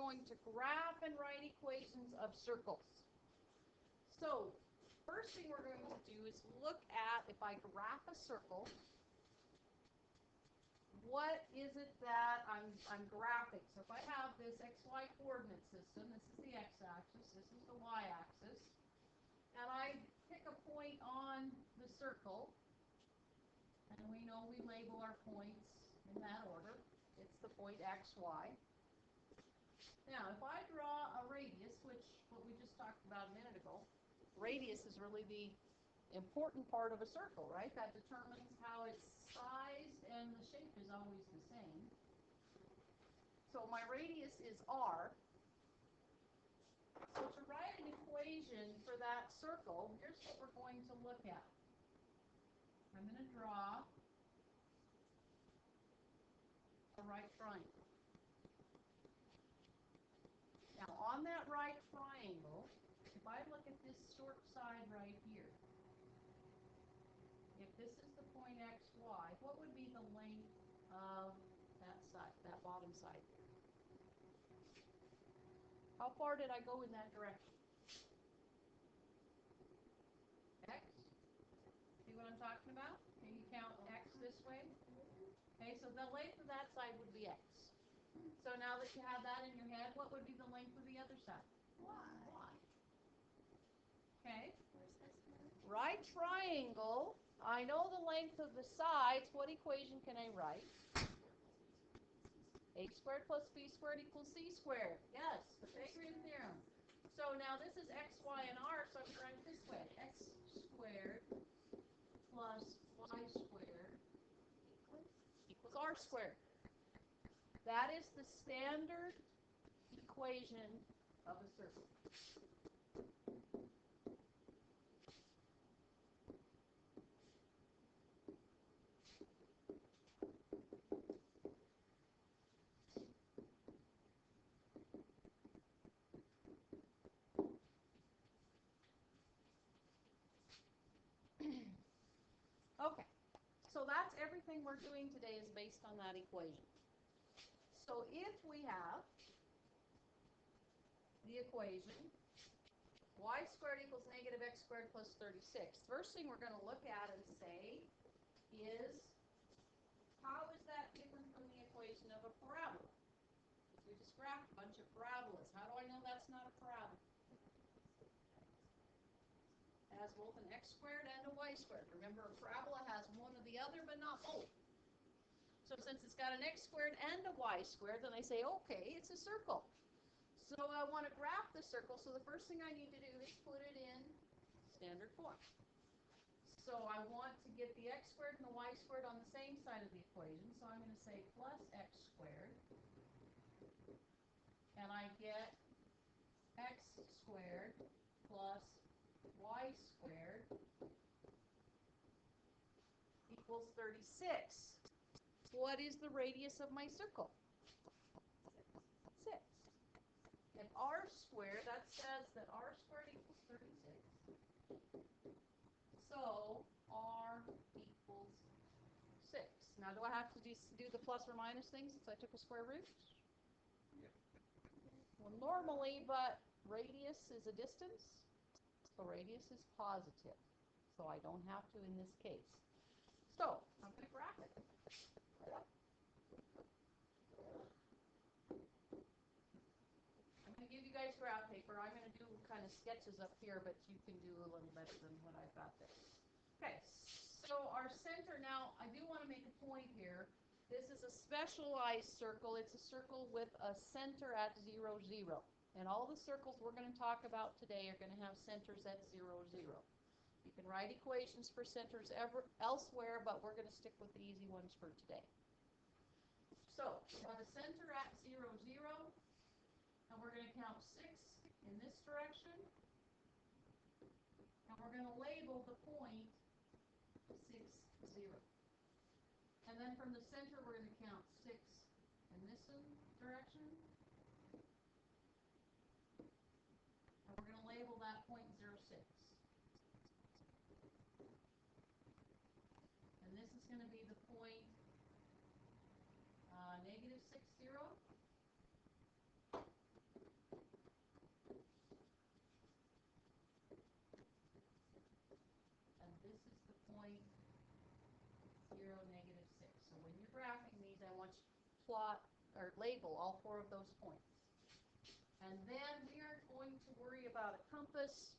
going to graph and write equations of circles. So, first thing we're going to do is look at, if I graph a circle, what is it that I'm graphing? So if I have this xy coordinate system, this is the x-axis, this is the y-axis, and I pick a point on the circle, and we know we label our points in that order. It's the point xy. Now, if I draw a radius, which what we just talked about a minute ago, radius is really the important part of a circle, right? That determines how it's sized, and the shape is always the same. So my radius is r. So to write an equation for that circle, here's what we're going to look at. I'm going to draw a right triangle. Now on that right triangle, if I look at this short side right here, if this is the point xy, what would be the length of that side, that bottom side there? How far did I go in that direction? X? See what I'm talking about? Can you count x this way? Okay, so the length of that side would be x. So now that you have that in your head, what would be the length of the other side? Y. Okay. Right triangle. I know the length of the sides. What equation can I write? A squared plus b squared equals c squared. Yes, Pythagorean theorem. So now this is x, y, and r, so I'm going to write it this way. X squared plus y squared equals r squared. That is the standard equation of a circle. Okay, so that's everything we're doing today is based on that equation. So if we have the equation y squared equals negative x squared plus 36, first thing we're going to look at and say is, how is that different from the equation of a parabola? We just graphed a bunch of parabolas. How do I know that's not a parabola? It has both an x squared and a y squared. Remember, a parabola has one or the other, but not both. So since it's got an x squared and a y squared, then I say, okay, it's a circle. So I want to graph the circle, so the first thing I need to do is put it in standard form. So I want to get the x squared and the y squared on the same side of the equation, so I'm going to say plus x squared, and I get x squared plus y squared equals 36. What is the radius of my circle? 6. If r squared, that says that r squared equals 36. So r equals 6. Now, do I have to do the plus or minus thing since I took a square root? Yep. Well, normally, but radius is a distance, so radius is positive. So I don't have to in this case. So I'm going to graph it. I'm going to give you guys graph paper. I'm going to do kind of sketches up here, but you can do a little better than what I've got there. Okay, so our center now, I do want to make a point here. This is a specialized circle. It's a circle with a center at 0, 0. And all the circles we're going to talk about today are going to have centers at 0, 0. You can write equations for centers elsewhere, but we're going to stick with the easy ones for today. So, we have a center at 0, 0, and we're going to count 6 in this direction, and we're going to label the point 6, 0. And then from the center, we're going to count 6 in this direction, and we're going to label that point 0, 6. And this is going to be the point negative 6, 0. 0, negative 6. So when you're graphing these, I want you to plot or label all 4 of those points. And then we aren't going to worry about a compass.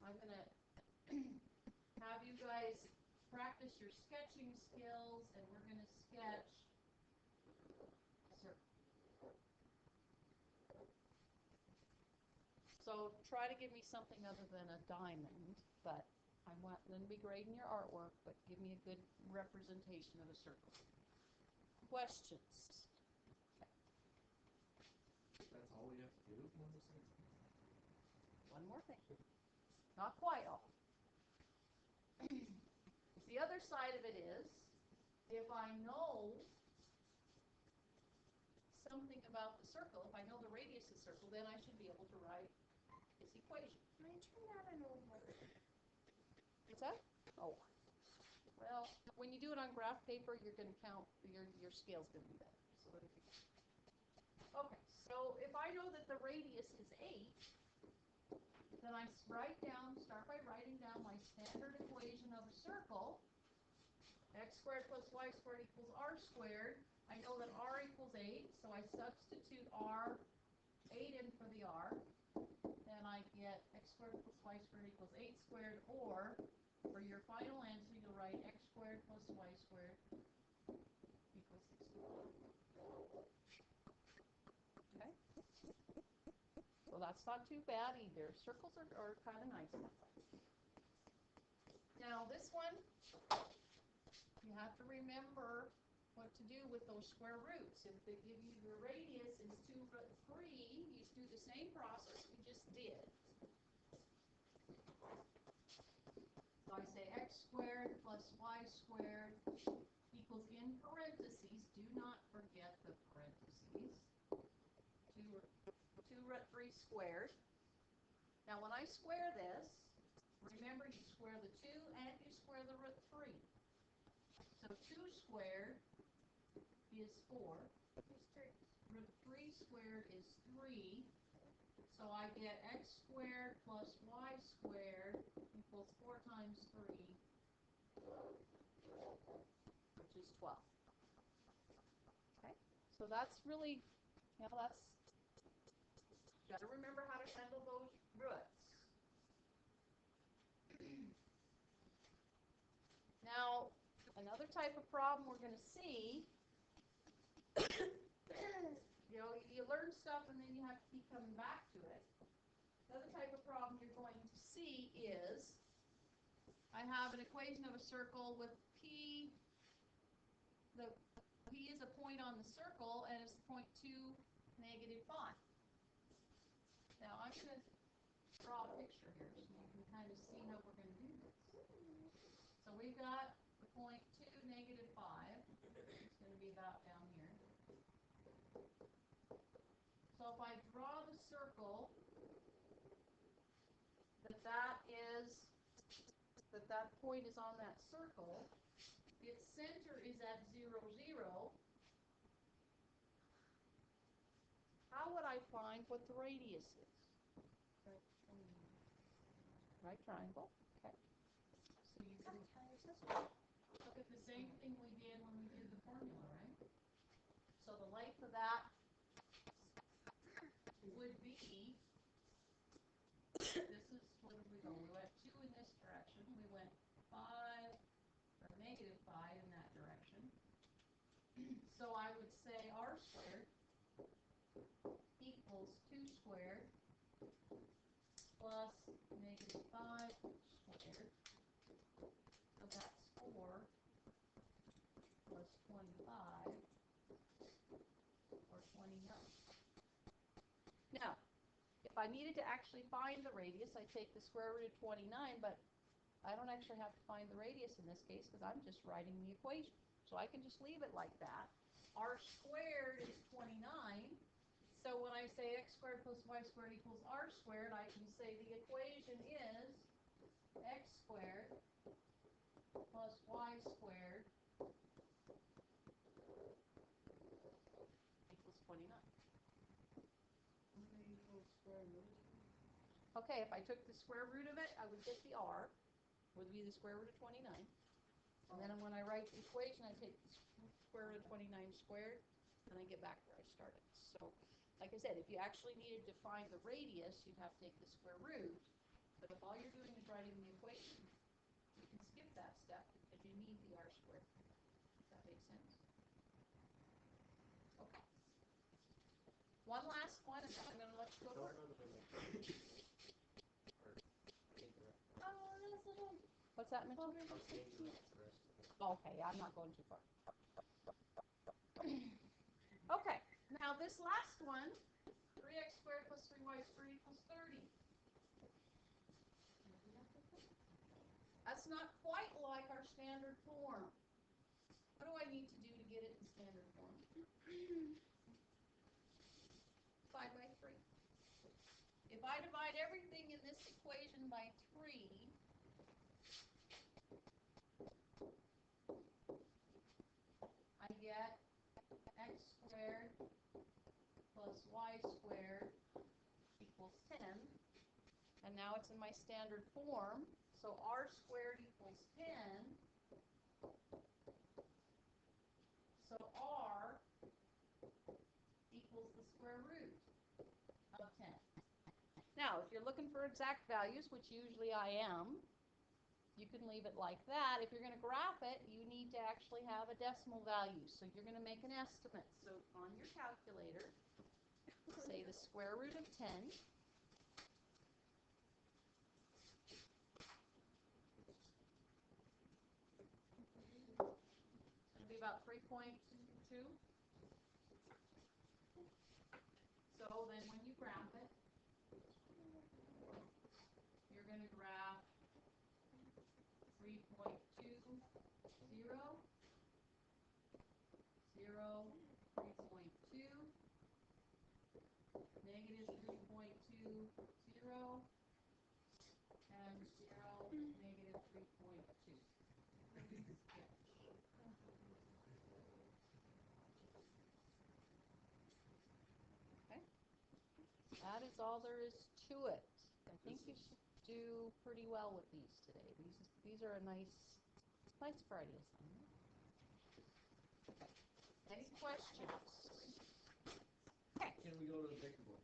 I'm going to have you guys practice your sketching skills, and we're going to sketch a circle. So try to give me something other than a diamond, but I'm going to be grading your artwork, but give me a good representation of a circle. Questions? That's all we have to do? One more thing. Not quite all. The other side of it is, if I know something about the circle, if I know the radius of the circle, then I should be able to write this equation. Can I turn that on over? What's that? Oh. Well, when you do it on graph paper, you're going to count, your scale's going to be better. So okay, so if I know that the radius is 8, then I start by writing down my standard equation of a circle. X squared plus y squared equals r squared. I know that r equals 8, so I substitute 8 in for the r. Then I get x squared plus y squared equals 8 squared, or for your final answer, you'll write x squared plus y squared equals 64. Okay? So that's not too bad either. Circles are kind of nice. Now this one, you have to remember what to do with those square roots. If they give you the radius is 2 root 3, you do the same process we just did. So I say x squared plus y squared equals, in parentheses, do not forget the parentheses, 2 root 3 squared. Now when I square this, remember you square the 2 and you square the root 3. So 2 squared is 4. Root 3 squared is 3. So I get x squared plus y squared equals 4 times 3, which is 12. Okay, so that's really, that's, you got to remember how to handle those roots. Now, another type of problem we're going to see, you learn stuff and then you have to keep coming back to it. Another type of problem you're going to see is, I have an equation of a circle with P. The P is a point on the circle and it's point 2, negative 5. Now I'm going to draw a picture here so you can kind of see how we're going to do this. So we've got the point 2, negative 5. It's going to be about down here. So if I draw the circle, that point is on that circle, its center is at 0, 0. How would I find what the radius is? Right triangle. Okay. So you can look at the same thing we did when we did the formula, right? So the length of that would be, this is, where did we go? We went 2 in this direction. We went 5, or negative 5 in that direction. So I would say r squared equals 2 squared plus negative 5 squared. So that's 4 plus 25, or 29. Now, if I needed to actually find the radius, I take the square root of 29, but I don't actually have to find the radius in this case because I'm just writing the equation. So I can just leave it like that. R squared is 29. So when I say x squared plus y squared equals r squared, I can say the equation is x squared plus y squared equals 29. Okay, if I took the square root of it, I would get the r, would be the square root of 29. And then when I write the equation, I take the square root of 29 squared, and I get back where I started. So, like I said, if you actually needed to find the radius, you'd have to take the square root. But if all you're doing is writing the equation, you can skip that step because you need the r squared. Does that make sense? Okay. One last one, and then I'm going to let you go work. What's that, Mitchell? Okay, I'm not going too far. Okay, now this last one, 3x squared plus 3y squared equals 30. That's not quite like our standard form. What do I need to do to get it in standard form? Divide by 3. If I divide everything in this equation by 3, I get x squared plus y squared equals 10. And now it's in my standard form. So r squared equals 10. So r equals the square root of 10. Now, if you're looking for exact values, which usually I am, you can leave it like that. If you're going to graph it, you need to actually have a decimal value. So you're going to make an estimate. So on your calculator, say the square root of 10. It's going to be about 3.2. So then when you graph it, you're going to graph 3.20, 0, 3.2, negative 3.20, and 0, negative 3.2. Okay. That is all there is to it. I think you should do pretty well with these today. These are a nice Friday assignment. Okay. Any questions? Okay. Can we go to the bigger one?